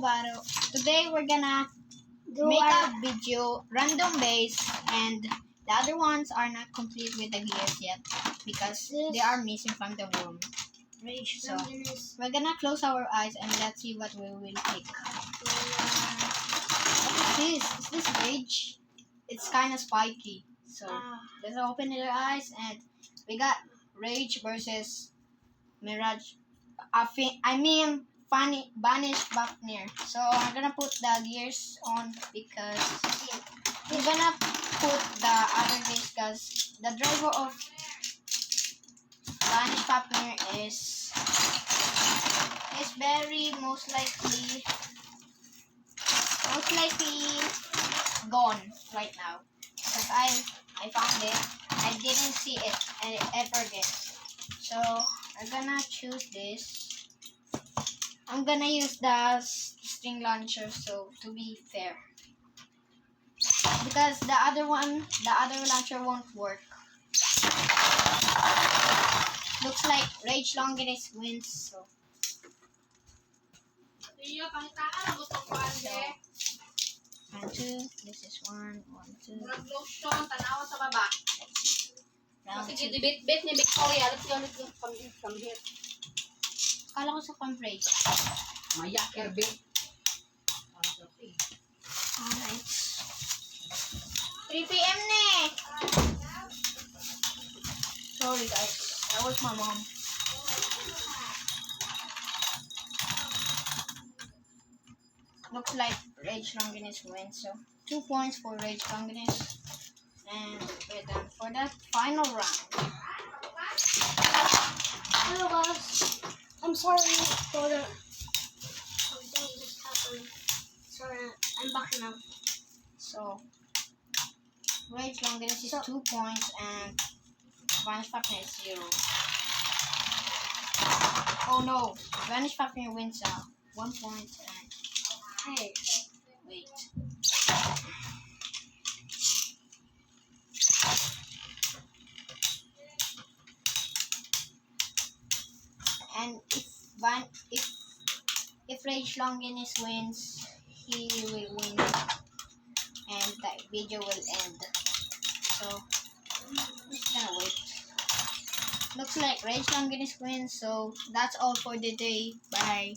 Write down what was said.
Baro. Today we're gonna make a video random base, and the other ones are not complete with the gears yet because they are missing from the room. So we're gonna close our eyes and let's see what we will pick. What is this? Is this Rage? It's kind of spiky. So let's open your eyes, and we got Rage versus Mirage. Funny Banish Fafnir. So I'm gonna put the gears on because we're gonna put the other gears because the driver of Banish Fafnir is very most likely gone right now because I found it. I didn't see it ever again. So I'm gonna choose this. I'm gonna use the string launcher, so to be fair, because the other launcher won't work. Looks like Rage Longinus wins. So one, two. This is one, two. Round two. Sige, bit ni Victoria. Let's go from here. Kala ko sa Rage. Maya, Kirby. Alright. 3 p.m. na eh. Sorry guys. That was my mom. Looks like Rage Longinus wins. So 2 points for Rage Longinus. And we're done for that final round. Hello guys, I'm sorry for the something just happened. Sorry, I'm back now. So Rage Longinus is 2 points and Vanish Fafnir is 0. Oh no, Vanish Fafnir wins 1 point and Hey, wait. And if Rage Longinus wins, he will win and the video will end. So just gonna wait. Looks like Rage Longinus wins, so that's all for the day. Bye.